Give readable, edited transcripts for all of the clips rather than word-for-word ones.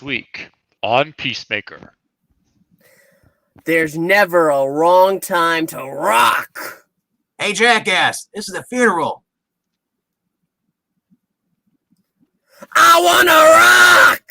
week on Peacemaker. There's never a wrong time to rock. Hey, jackass, this is a funeral. I wanna rock!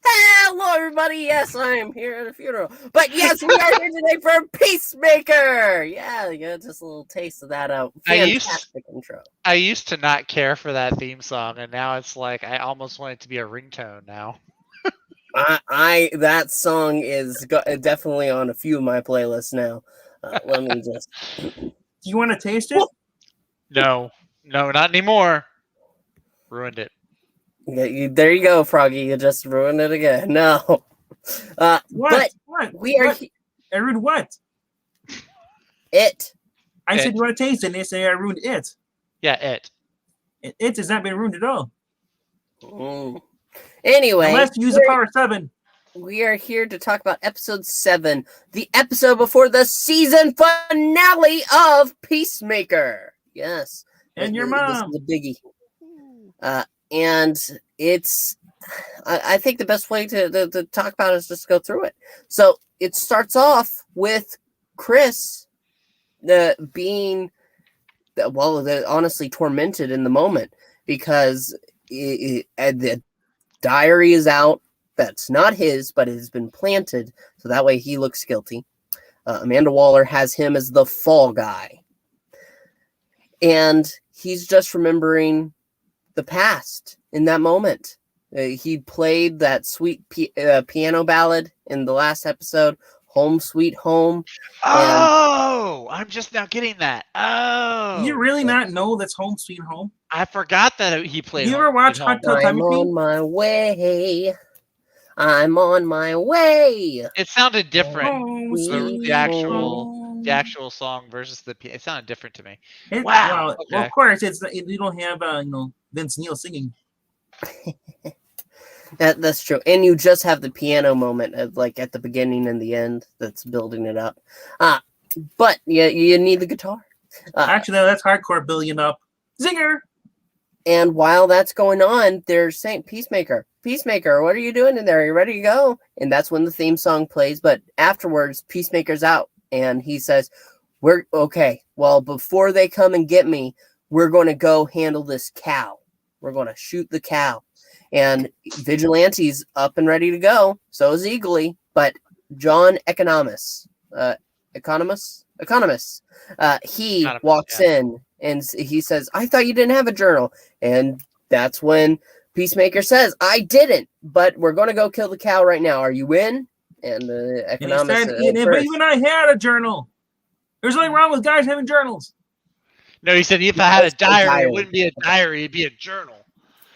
Hello, everybody. Yes, I am here at a funeral. But yes, we are here today for Peacemaker. Yeah, just a little taste of that fantastic intro. I used to not care for that theme song, and now it's like I almost want it to be a ringtone now. That song is definitely on a few of my playlists now. Let me just. Do you want to taste it? No, not anymore. Ruined it. Yeah, there you go, Froggy. You just ruined it again. No. What? But what? We are. I ruined what? It. I said you want to taste it, and they say I ruined it. Yeah, it. It has not been ruined at all. Anyway, unless you use the power 7. We are here to talk about episode 7, the episode before the season finale of Peacemaker. Yes, and your mom. This is a biggie. And it's, I think the best way to talk about it is just go through it. So it starts off with Chris being, honestly tormented in the moment because the diary is out. That's not his, but it has been planted, so that way he looks guilty. Amanda Waller has him as the fall guy. And he's just remembering the past in that moment. He played that sweet piano ballad in the last episode, Home Sweet Home. Oh, I'm just now getting that. Oh. Do you really not know that's Home Sweet Home? I forgot that he played. You ever watch Hot Tub Time Machine? I'm on my way. I'm on my way. It sounded different. The actual song versus the. It sounded different to me. Wow. Okay. Well, of course, you don't have Vince Neil singing. That's true, and you just have the piano moment at the beginning and the end that's building it up. But you need the guitar. Actually, that's hardcore building up. Zinger. And while that's going on, they're saying, Peacemaker, what are you doing in there? Are you ready to go? And that's when the theme song plays. But afterwards, Peacemaker's out. And he says, we're okay. Well, before they come and get me, we're going to go handle this cow. We're going to shoot the cow. And Vigilante's up and ready to go. So is Eagly. But John Economist, he walks in. And he says, I thought you didn't have a journal. And that's when Peacemaker says, I didn't, but we're going to go kill the cow right now. Are you in? And the Economist said, but even I had a journal. There's nothing wrong with guys having journals. No, he said if I had a diary, it wouldn't be a diary, it'd be a journal.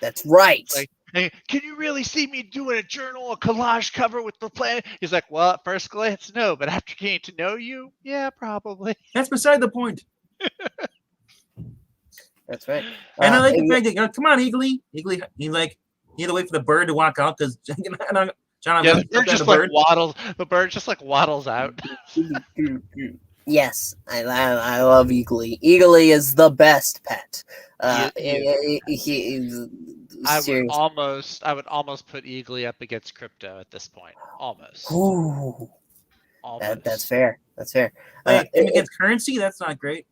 That's right. Like, hey, can you really see me doing a journal, a collage cover with the plan? He's like, well, at first glance, no, but after getting to know you, yeah, probably. That's beside the point. That's right. And I like the fact that, come on, Eagly. Eagly, he's like, you had to wait for the bird to walk out because John, the bird just like waddles. The bird just like waddles out. Yes, I love Eagly. Eagly is the best pet. I would almost put Eagly up against Crypto at this point. Almost. Ooh, that's fair. That's fair. Against Currency, that's not great.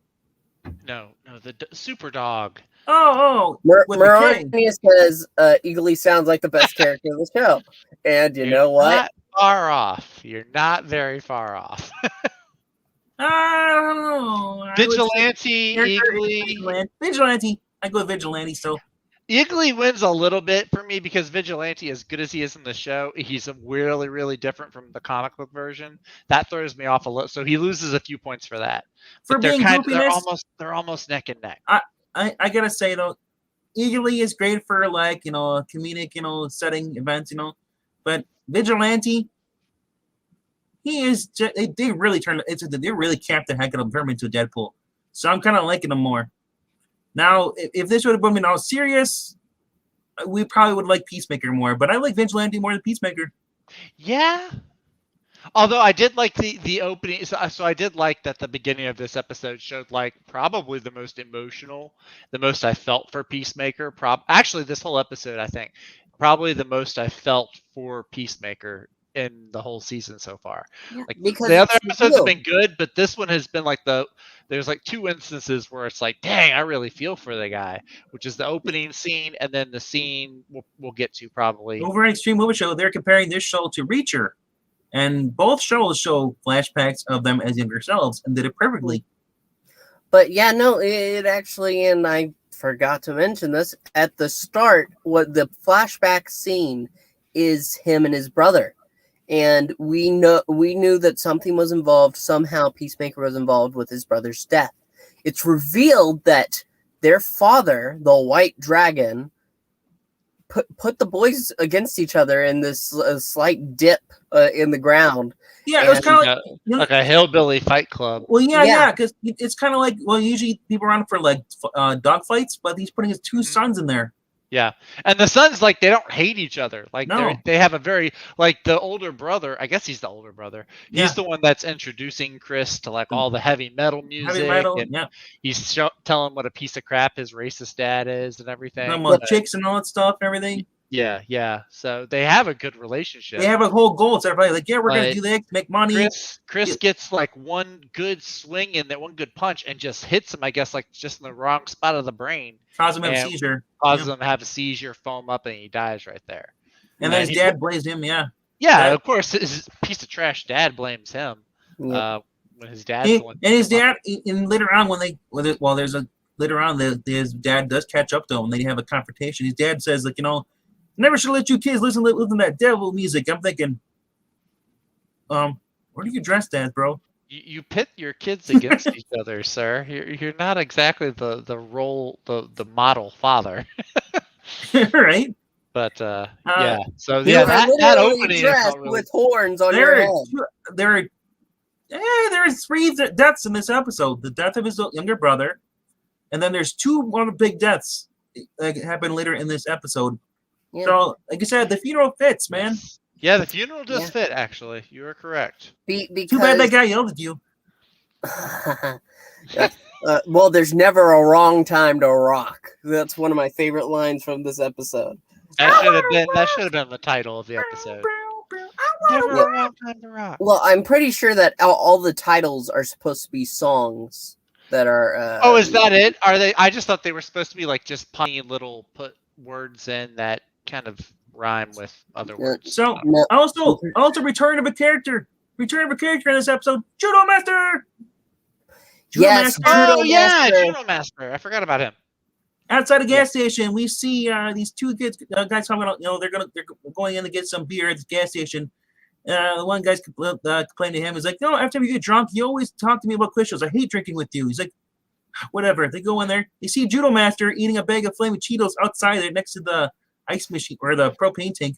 No, the super dog. Marania says Eagly sounds like the best character in the show, and you know what? Not far off. You're not very far off. I don't know. Vigilante, Eagly. Vigilante. I go with Vigilante still. Eagly wins a little bit for me because Vigilante, as good as he is in the show, he's really, really different from the comic book version. That throws me off a little. So he loses a few points for that. For being they're almost neck and neck. I gotta say though, Eagly is great for comedic, setting events, but Vigilante, he is they really capped the heck out of him into Deadpool. So I'm kind of liking him more. Now, if this would have been all serious, we probably would like Peacemaker more. But I like Vigilante more than Peacemaker. Yeah. Although I did like the opening, so I did like that the beginning of this episode showed like probably the most emotional, the most I felt for Peacemaker. Actually, this whole episode, I think, probably the most I felt for Peacemaker in the whole season so far. Like because the other it's episodes have revealed. been good, but this one has been like there's like two instances where it's like, dang, I really feel for the guy, which is the opening scene and then the scene we'll get to probably. Over at Extreme Movie Show, they're comparing this show to Reacher. And both shows show flashbacks of them as younger selves and did it perfectly. But yeah, no, it actually, and I forgot to mention this at the start, what the flashback scene is him and his brother. And we knew that something was involved. Somehow Peacemaker was involved with his brother's death. It's revealed that their father, the White Dragon, put the boys against each other in this slight dip in the ground. Yeah, it was kind of like a hillbilly fight club. Well, yeah, because it's kind of like, well, usually people run for like dog fights, but he's putting his two sons in there. Yeah, and the sons, like, they don't hate each other. Like, No. they have a very, like, the older brother, I guess he's the older brother. He's the one that's introducing Chris to, like, all the heavy metal music. Heavy metal, and yeah. He's telling what a piece of crap his racist dad is and everything. Chicks and all that stuff and everything. Yeah. So they have a good relationship. They have a whole goal. So everybody's like, yeah, we're going to do that, make money. Chris gets, like, one good swing in that one good punch and just hits him, I guess, like, just in the wrong spot of the brain. Causes him to have a seizure. Causes him to have a seizure, foam up, and he dies right there. And then his dad blames him, Yeah, of course, his piece of trash dad blames him. When his dad's the one. And his dad, and later on, later on, his dad does catch up to him. They have a confrontation. His dad says, like, never should let you kids listen to that devil music. I'm thinking, what are you dressed as, bro? You pit your kids against each other, sir. You're not exactly the role, the model father. Right. But yeah. So yeah, that opening dressed really... with horns on your head. There's 3 deaths in this episode. The death of his younger brother, and then there's 2 more big deaths that happen later in this episode. Yeah. So, like I said, the funeral fits, man. Yeah, the funeral does fit, actually. You are correct. Because... Too bad that guy yelled at you. Well, there's never a wrong time to rock. That's one of my favorite lines from this episode. That should have been the title of the episode. Never a wrong time to rock. Well, I'm pretty sure that all the titles are supposed to be songs that are... oh, is that it? Are they? I just thought they were supposed to be like just punny little put words in that kind of rhyme with other words. So also return of a character in this episode, Judo Master. Judo Master. I forgot about him. Outside the gas station, we see these 2 kids, guys talking about, they're going in to get some beer at the gas station. The one guy's complaining to him. He's like, no, after we get drunk, you always talk to me about quiz shows. I hate drinking with you. He's like, whatever. They go in there. They see Judo Master eating a bag of flaming Cheetos outside there next to the ice machine or the propane tank.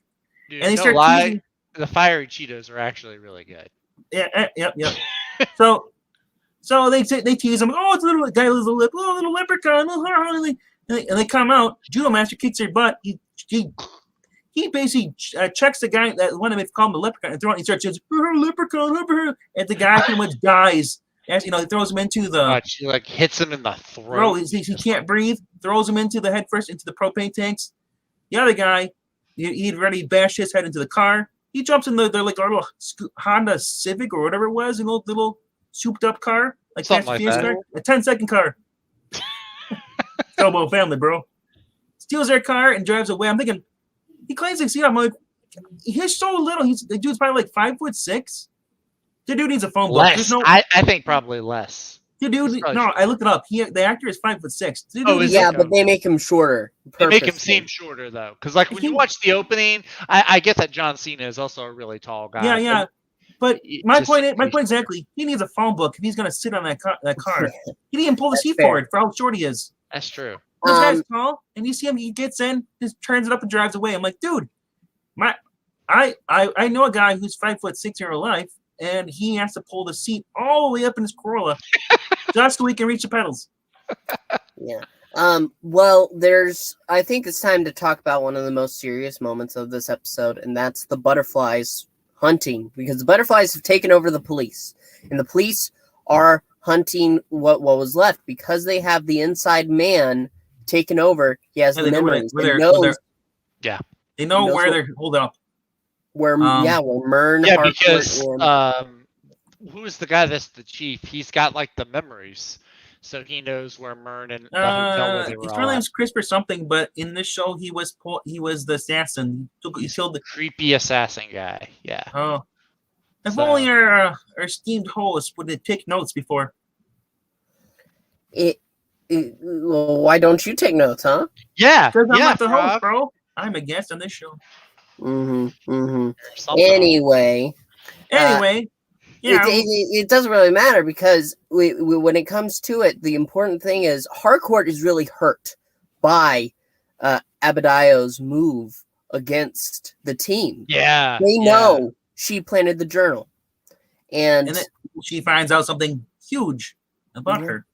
Dude, and they start teasing. The fiery Cheetos are actually really good. Yeah. So they tease him. Oh, it's a little guy, little leprechaun, and they come out. Judo Master kicks their butt. He basically checks the guy that one of them called him the leprechaun and he starts saying, leprechaun, and the guy pretty much dies. As he throws him into the. He like hits him in the throat. Bro, he can't breathe. Throws him into the head first into the propane tanks. The other guy, he'd already bashed his head into the car. He jumps in the like a little Honda Civic or whatever it was, little souped up car, like something like that. Car, a 10-second car. Elbow family, bro. Steals their car and drives away. I'm thinking, he claims to see. I'm like, he's so little. The dude's probably like 5'6". The dude needs a phone book. Less. I think probably less. The dude, I looked it up. The actor is 5'6". But they make him shorter. They make him seem shorter though, because like when you watch the opening, I get that John Cena is also a really tall guy. Yeah. But my point exactly, he needs a phone book if he's gonna sit on that car. He didn't even pull the seat forward for how short he is. That's true. This guy's tall, and you see him. He gets in, just turns it up and drives away. I'm like, dude, I know a guy who's 5'6" in real life, and he has to pull the seat all the way up in his Corolla just so he can reach the pedals. Yeah. Well, I think it's time to talk about one of the most serious moments of this episode, and that's the butterflies hunting because the butterflies have taken over the police, and the police are hunting what was left because they have the inside man taken over. He has the memories. Yeah, they know where they're hold up. Where Mern. Yeah, because who is the guy that's the chief? He's got like the memories, so he knows where Mern and the hotel where they were. His real name's Crisp or something, but in this show he was the assassin. He killed the creepy assassin guy. Yeah. Oh, if only our esteemed host would have taken notes before. Well, why don't you take notes, huh? Yeah, because I'm not the host, bro. I'm a guest on this show. Anyway, yeah, it doesn't really matter because when it comes to it, the important thing is Harcourt is really hurt by Abadio's move against the team. Yeah, they know she planted the journal, and then she finds out something huge about her.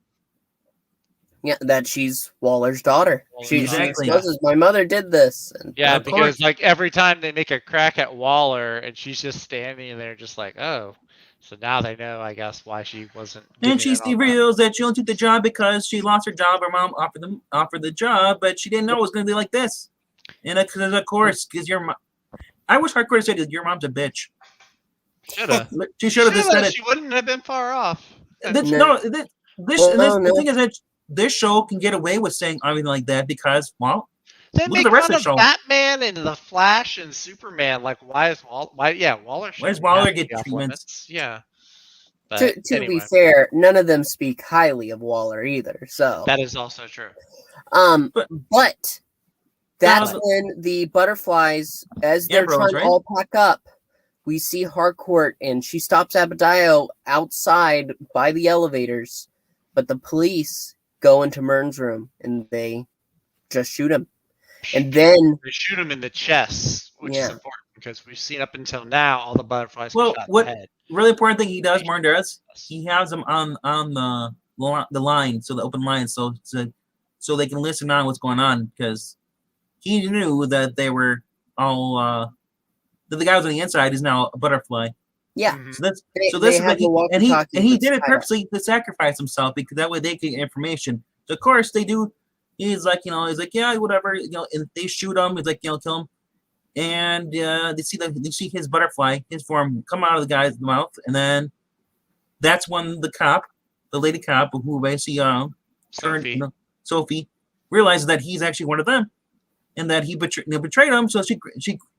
Yeah, that she's Waller's daughter. She exactly. exposes, my mother did this. And yeah, because like every time they make a crack at Waller, and she's just standing there, just like, oh, so now they know, I guess, why she wasn't. And she reveals that she only took the job because she lost her job. Her mom offered the job, but she didn't know it was going to be like this. And because of course, because your mom, I wish Hardcore said your mom's a bitch. She should have said it. She wouldn't have been far off. The thing is that this show can get away with saying everything like that because, well, they make fun of Batman and the Flash and Superman. Like, why is Waller? Where's Waller get treatments? Yeah. But to be fair, none of them speak highly of Waller either. So that is also true. But that's when the butterflies, as they're trying to all pack up, we see Harcourt, and she stops Abadio outside by the elevators, but the police go into Mern's room and they just shoot him. And then they shoot him in the chest, which is important because we've seen up until now all the butterflies. Shot in the head. Really important thing he does, Mern does, he has them on the line, so the open line, so they can listen on what's going on because he knew that they were all that the guy was on the inside is now a butterfly. Yeah. So this he did it purposely to sacrifice himself because that way they get information. So of course they do. He's like, yeah, whatever, and they shoot him. He's like, kill him, and they see his butterfly, his form, come out of the guy's mouth, and then that's when the lady cop, who basically Sophie, realizes that he's actually one of them, and that he betrayed him. So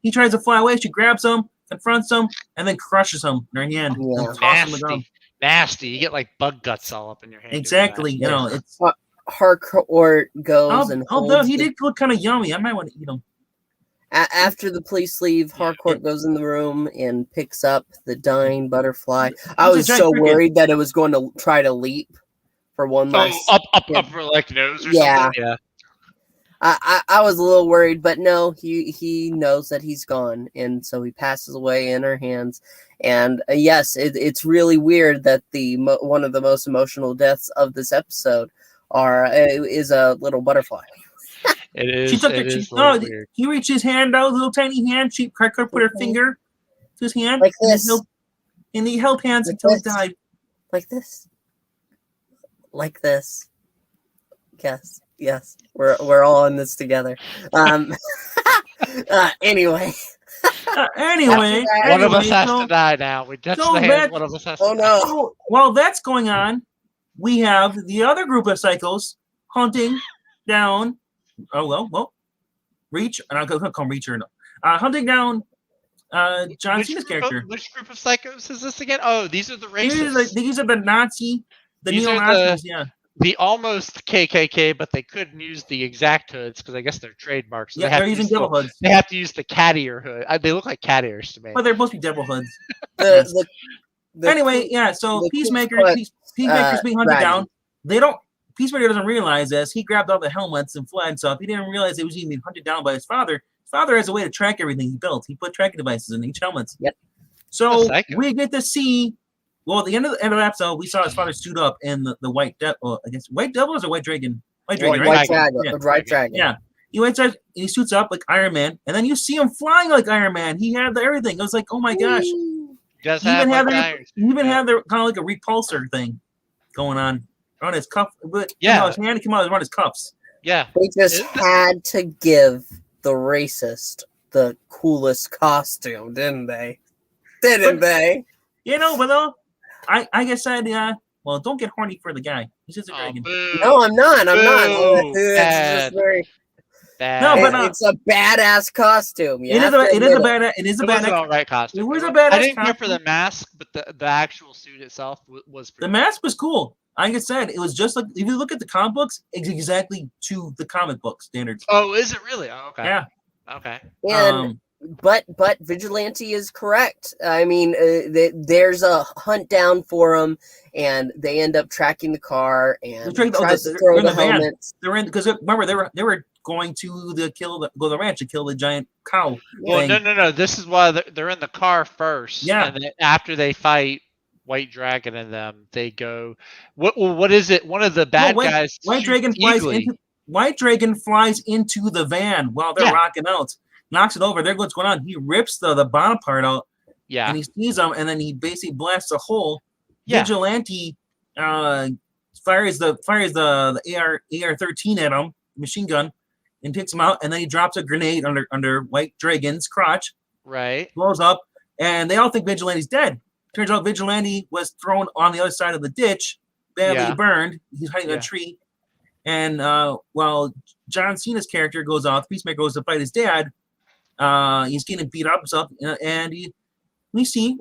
he tries to fly away. She grabs him, confronts him, and then crushes him in her hand. Yeah. Nasty. You get like bug guts all up in your hand. Exactly. It's. Harcourt goes and although he did look kind of yummy, I might want to eat him. After the police leave, Harcourt goes in the room and picks up the dying butterfly. I was so worried that it was going to try to leap for one last. Up for like nose or something. Yeah. I was a little worried, but no, he knows that he's gone, and so he passes away in her hands. And yes, it's really weird that one of the most emotional deaths of this episode is a little butterfly. It is. She took it. He reached his hand out, little tiny hand. She could put her finger to his hand like this, and he held hands until he died. Like this. Yes. We're all in this together. Anyway. One of us has to die now. We touched the hand. One of us has to die. No. While that's going on, we have the other group of psychos hunting down. Reach, and I'll call Reacher. No, hunting down John Cena's character. Which group of psychos is this again? Oh, these are the racists. These are the neo-Nazis. The almost KKK, but they couldn't use the exact hoods because I guess they're trademarks. So they're using devil hoods. They have to use the cat ear hood. They look like cat ears to me. But they're supposed to be devil hoods. So Peacemaker's being hunted down. Peacemaker doesn't realize this. He grabbed all the helmets and fled and stuff. He didn't realize he was even being hunted down by his father. His father has a way to track everything he built. He put tracking devices in each helmet. Yep. So we get to see. Well, at the end of the episode, we saw his father suit up in the white devil. I guess white devil or white dragon. White dragon. White dragon. Yeah. He went out, he suits up like Iron Man, and then you see him flying like Iron Man. He had everything. It was like, oh my gosh. Does He even have had like he even had the kind of like a repulsor thing going on his cuff. But his hand came out around his cuffs. Yeah. They just had to give the racist the coolest costume, didn't they? Didn't they? You know, but though, I guess well, don't get horny for the guy. He's just a dragon. No, I'm not. I'm not. It's just very. bad. No, but it's a badass costume. It is a badass. It is a badass. All right costume. It was a badass. I didn't care for the mask, but the actual suit itself was. The mask was cool. Like I said, it was just like if you look at the comic books, it's exactly to the comic book standards. Oh, is it really? Oh, okay. Yeah. Okay. And but Vigilante is correct. I mean, there's a hunt down for him, and they end up tracking the car and tries to throw the helmets. They're in because remember they were going to go to the ranch to kill the giant cow. Well, no. This is why they're in the car first. Yeah. And then after they fight White Dragon and them, they go. What is it? One of the bad guys. White Dragon flies into the van while they're rocking out. Knocks it over. There, what's going on? He rips the bottom part out. Yeah. And he sees them, and then he basically blasts a hole. Yeah. Vigilante fires the AR-13 at him, machine gun, and takes him out. And then he drops a grenade under White Dragon's crotch. Right. Blows up, and they all think Vigilante's dead. Turns out Vigilante was thrown on the other side of the ditch, badly burned. He's hiding in a tree. And while John Cena's character goes off, Peacemaker goes to fight his dad. He's getting beat up and stuff, and we see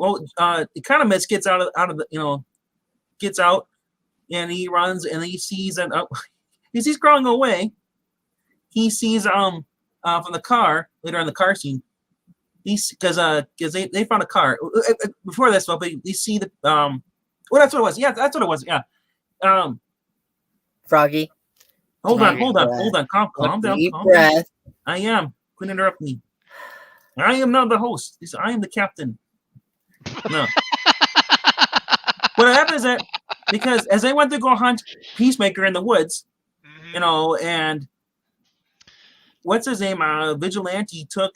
Economist gets out of the gets out, and he runs, and he sees as he's crawling away, he sees from the car later on the car scene, because they found a car before this, but they see the that's what it was. Yeah, that's what it was. Yeah, Froggy. Hold on, calm down. Deep breath. I am. Couldn't interrupt me. I am not the host. I am the captain. No. What happened is that because as they went to go hunt Peacemaker in the woods, and what's his name? Vigilante took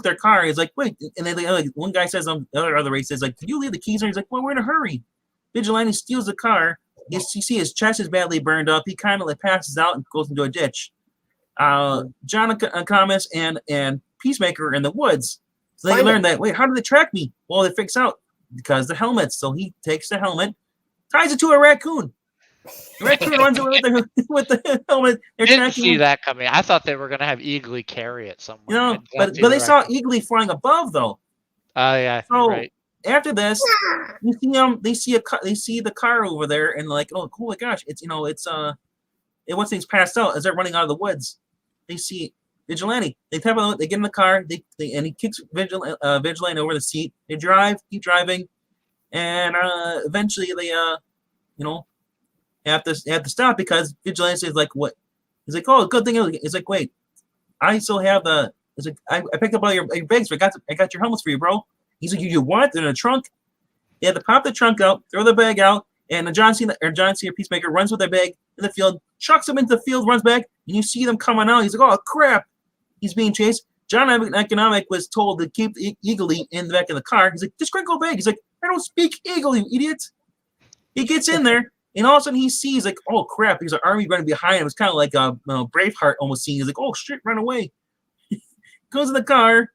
their car. He's like, wait, and then like one guy says on the other race says like, can you leave the keys? And he's like, well, we're in a hurry. Vigilante steals the car. You see his chest is badly burned up. He kind of like passes out and goes into a ditch. John Thomas and Peacemaker are in the woods. So they learn that, wait, how did they track me? Well, they fix out because the helmets. So he takes the helmet, ties it to a raccoon. The raccoon runs away with the helmet. I didn't see that coming. I thought they were going to have Eagly carry it somewhere. But they saw Eagly flying above, though. Oh, yeah. So right. After this, you see them. They see the car over there, and like, oh my gosh, it's once things passed out as they're running out of the woods, they see Vigilante. They get in the car. And he kicks Vigilante over the seat. They keep driving, and eventually they have to stop because Vigilante is like, what? He's like, oh, good thing. He's like, wait, I still have the. He's like, I picked up all your bags. I got your helmets for you, bro. He's like, you what? They're in a trunk. They had to pop the trunk out, throw the bag out, and John Cena Peacemaker runs with their bag in the field, chucks them into the field, runs back, and you see them coming out. He's like, oh crap! He's being chased. John Economic was told to keep Eagly in the back of the car. He's like, just go back. He's like, I don't speak Eagle, you idiot. He gets in there, and all of a sudden he sees like, oh crap! There's an army running behind him. It's kind of like a Braveheart almost scene. He's like, oh shit, run away. Goes in the car.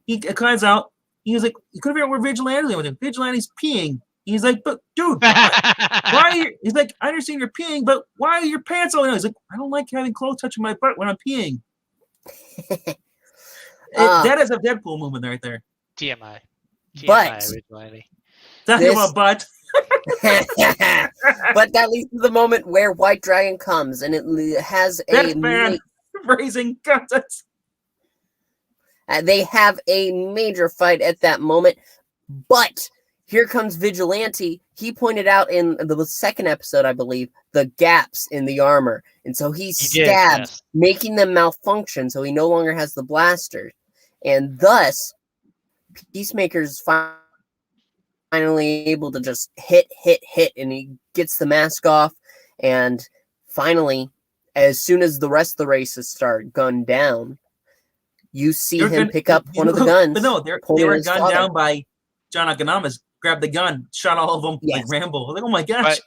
He climbs out. He was like, you couldn't figure out where Vigilante was. Vigilante's peeing. He's like, but dude, why are you? He's like, I understand you're peeing, but why are your pants all in? He's like, I don't like having clothes touching my butt when I'm peeing. That is a Deadpool movement right there. TMI. But Vigilante. Talking about butt. But that leads to the moment where White Dragon comes, and it has raising contest. They have a major fight at that moment, but here comes Vigilante. He pointed out in the second episode, I believe, the gaps in the armor. And so he stabs, making them malfunction, so he no longer has the blaster. And thus, Peacemaker's finally able to just hit, and he gets the mask off. And finally, as soon as the rest of the races start gunned down, you see him pick up one of the guns. But no, they were gunned down by John Akanama's. Grabbed the gun, shot all of them like Rambo. Like, oh my gosh!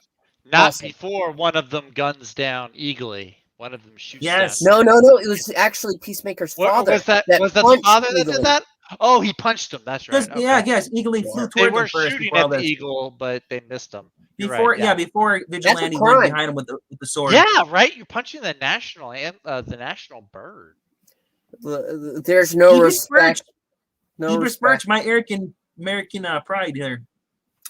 But not before one of them guns down Eagly. One of them shoots down. No. It was actually Peacemaker's father. Was that the father that did that? Oh, he punched him. That's right. Okay. Yeah, yes. Eagly flew towards him first. They were shooting at the eagle, but they missed him. Before Vigilante went behind him with the sword. Yeah, right. You're punching the national bird. There's no respect. No respect. My American pride here.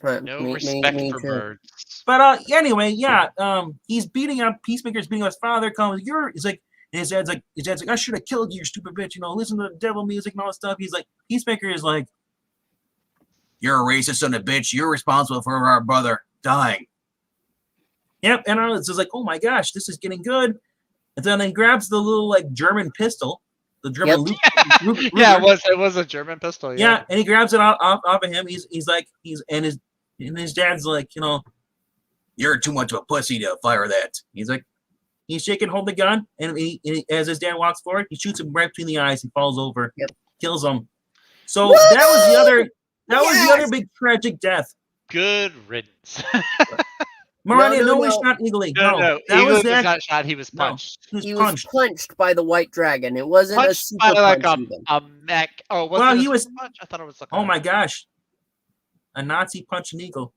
No respect for birds. But anyway, yeah. He's beating up Peacemaker's beating up his father. He's like, and his dad's like, I should have killed you, you stupid bitch. Listen to the devil music and all that stuff. He's like, Peacemaker is like, you're a racist son of a bitch. You're responsible for our brother dying. Yep, and it's just like, oh my gosh, this is getting good. And then he grabs the little like German pistol, the German yeah, it was a German pistol. Yeah, and he grabs it off of him. His dad's like, you're too much of a pussy to fire that. He's like, he's shaking, hold the gun, and as his dad walks forward, he shoots him right between the eyes. He falls over, kills him. So that was the other big tragic death. Good riddance. Marani, no, he's not Eagly. No. Eagly was not shot. He was punched. No, he was punched by the White Dragon. It wasn't punched a super punch. Like a mech. Oh, well, he was. Punch? I thought it was like. Oh my gosh, a Nazi punched an eagle.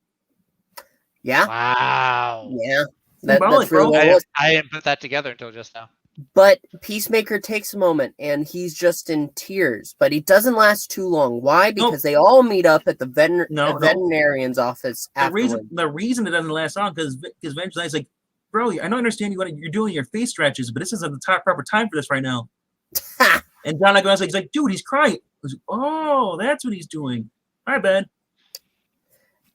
Yeah. Wow. Yeah. Symbolic, bro. I didn't put that together until just now. But Peacemaker takes a moment, and he's just in tears. But he doesn't last too long. Why? Because they all meet up at the veterinarian's office afterwards. The reason it doesn't last long because Vigilante like, bro, I don't understand you're doing your face stretches, but this isn't the proper time for this right now. And John Aguilar's like, he's like, dude, he's crying. Like, oh, that's what he's doing. My bad.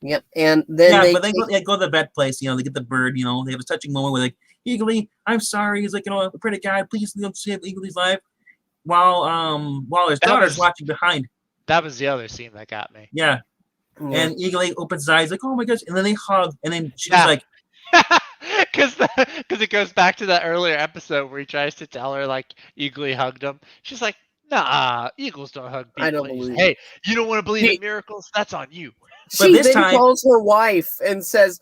Yep, and then they go to the vet place. They get the bird. They have a touching moment where like, Eagly, I'm sorry. He's like, I pray to God, please save Eagly's life. While his daughter's watching behind. That was the other scene that got me. Yeah. And Eagly opens his eyes like, oh my gosh, and then they hug, and then she's like, because it goes back to that earlier episode where he tries to tell her like Eagly hugged him. She's like, nah, eagles don't hug people. I don't believe. Hey, you don't want to believe in miracles? That's on you. She then calls her wife and says,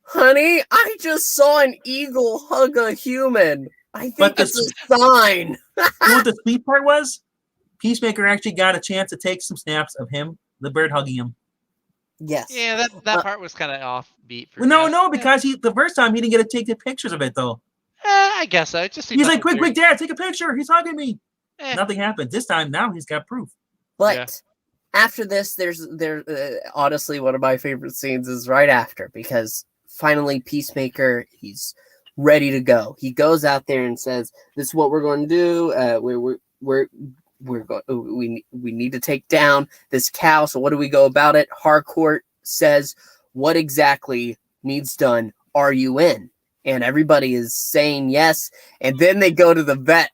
honey, I just saw an eagle hug a human. I think it's a sign. You know what the sweet part was? Peacemaker actually got a chance to take some snaps of him, the bird hugging him. Yes. Yeah, that part was kind of offbeat. No, because the first time he didn't get to take the pictures of it though. I guess so. He's like, quick, Dad, take a picture. He's hugging me. Nothing happened. This time, now he's got proof. But after this, there's honestly one of my favorite scenes is right after, because finally Peacemaker, he's ready to go. He goes out there and says, "This is what we're going to do. We need to take down this cow. So what do we go about it?" Harcourt says, "What exactly needs done? Are you in?" And everybody is saying yes. And then they go to the vet,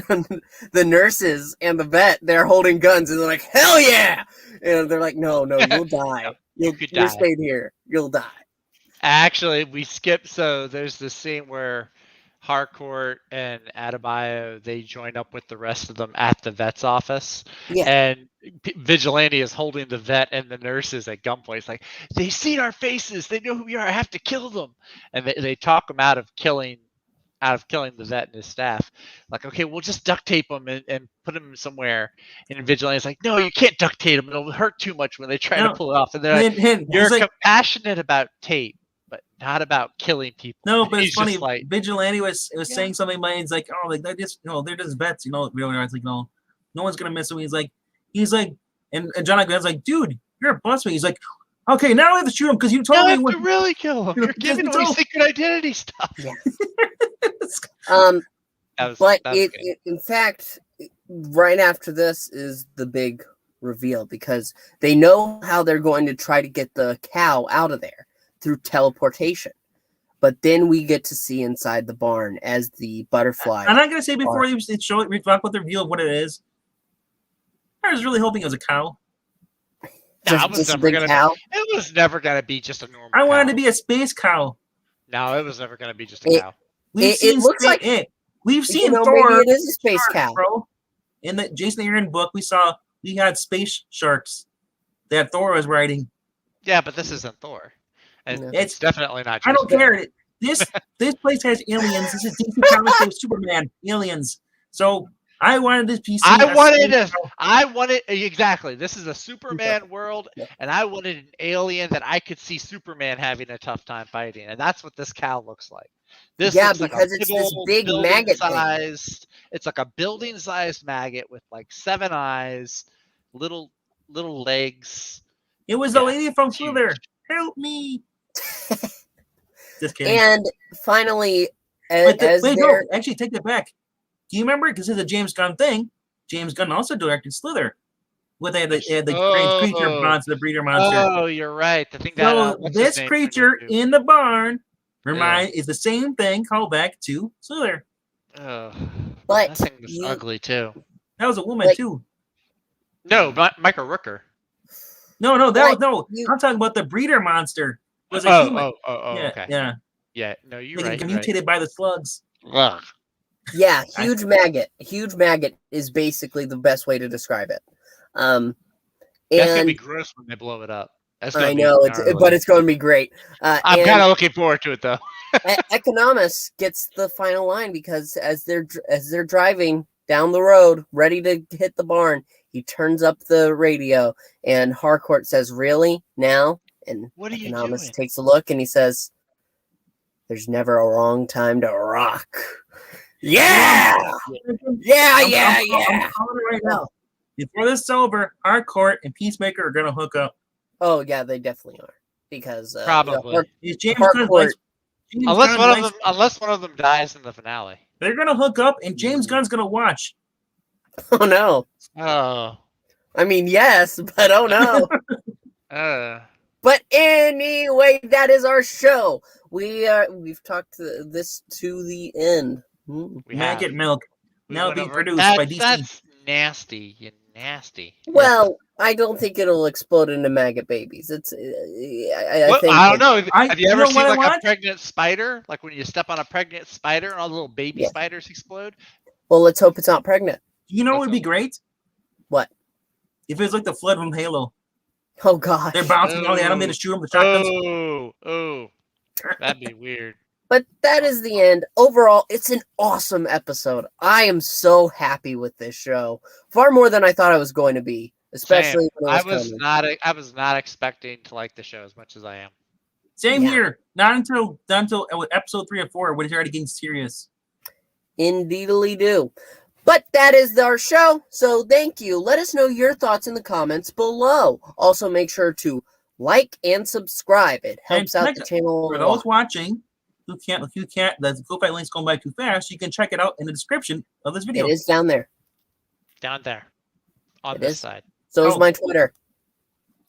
and the nurses and the vet, they're holding guns, and they're like, "Hell yeah!" And they're like, "No, you'll die. You're staying here. You'll die." Actually, we skipped. So there's this scene where Harcourt and Adebayo, they join up with the rest of them at the vet's office. Yeah. And Vigilante is holding the vet and the nurses at gunpoint. It's like, they've seen our faces. They know who we are. I have to kill them. And they talk him out of killing the vet and his staff. Like, okay, we'll just duct tape them and put them somewhere. And Vigilante's like, no, you can't duct tape them. It'll hurt too much when they try to pull it off. And they're like, you're compassionate about tape, but not about killing people. No, but it's funny. Like, Vigilante was saying something about it's like, oh, like they're just vets, really. It's like, no one's gonna miss him. He's like, and John Aguilar's like, dude, you're a busman. He's like, okay, now I have to shoot him because you told me to really kill him. You're giving away secret identity stuff. Yeah. In fact, right after this is the big reveal, because they know how they're going to try to get the cow out of there through teleportation. But then we get to see inside the barn as the butterfly. I'm not going to say before you show it, we talk about the reveal of what it is. I was really hoping it was a cow. It was never going to be just a normal I wanted to be a space cow. No, it was never going to be just a cow. It looks like We've seen maybe Thor. it is a space sharks, cow. bro. In the Jason Aaron book, we had space sharks that Thor was riding. Yeah, but this isn't Thor, and No. it's definitely not. I don't Jason care. Aaron. This place has aliens. This is DC Comics with Superman aliens. So I wanted this PC. I wanted exactly. This is a Superman world, and I wanted an alien that I could see Superman having a tough time fighting, and that's what this cow looks like. This looks because like it's this big maggot thing. It's like a building-sized maggot with like 7 eyes, little legs. It was the lady from Slither. Help me! Just kidding. And finally, actually, take that back. Do you remember? Because it's a James Gunn thing. James Gunn also directed Slither. Where they had the strange creature monster, the breeder monster. Oh, you're right. The thing this creature in the barn is the same thing called back to Slither. Oh, but that thing was ugly too. That was a woman too. No, Michael Rooker. No. I'm talking about the breeder monster. Was a human. Okay. Yeah. No, you're right. Mutated by the slugs. Ugh. Yeah, huge maggot. Huge maggot is basically the best way to describe it. That's gonna be gross when they blow it up. I know, but it's going to be great. I'm kind of looking forward to it though. Economist gets the final line because as they're driving down the road, ready to hit the barn, he turns up the radio, and Harcourt says, "Really now?" And what are you Economist doing? takes a look, and he says, "There's never a wrong time to rock." Yeah. I'm calling it right now. Before this is over, Harcourt and Peacemaker are gonna hook up. Oh yeah, they definitely are because probably unless one of them dies in the finale. They're gonna hook up, and James Gunn's gonna watch. Oh no! Oh, I mean yes, but oh no! But anyway, that is our show. We've talked this to the end. Maggot milk now being produced by DC. That's nasty. You nasty. Well, I don't think it'll explode into maggot babies. It's I don't know. Have you ever seen like a pregnant spider? Like when you step on a pregnant spider and all the little baby spiders explode? Well, let's hope it's not pregnant. You know what would be great? What? If it was like the flood from Halo. Oh God! They're bouncing all the animals to shoot them with shotguns. Oh, that'd be weird. But that is the end. Overall, it's an awesome episode. I am so happy with this show. Far more than I thought I was going to be. Especially when I was not expecting to like the show as much as I am. Same here. Not until episode 3 or 4 when it's already getting serious. Indeedly do. But that is our show. So thank you. Let us know your thoughts in the comments below. Also, make sure to like and subscribe. It helps out the channel. For those watching who can't, the GoFi link's going by too fast, you can check it out in the description of this video. It is down there. Down there. On this side. So is my Twitter.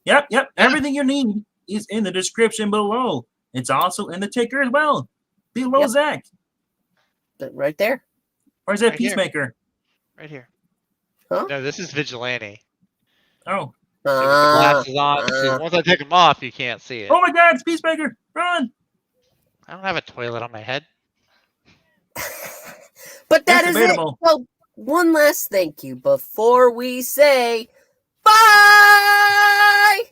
Yep. Everything you need is in the description below. It's also in the ticker as well. Below Zach. Right there. Or is that Peacemaker? Right here. Huh? No, this is Vigilante. Oh. Glasses on. Once I take them off, you can't see it. Oh my God, it's Peacemaker! Run! I don't have a toilet on my head. But that is it. So, one last thank you before we say bye!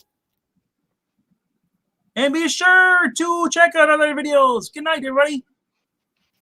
And be sure to check out other videos. Good night, everybody.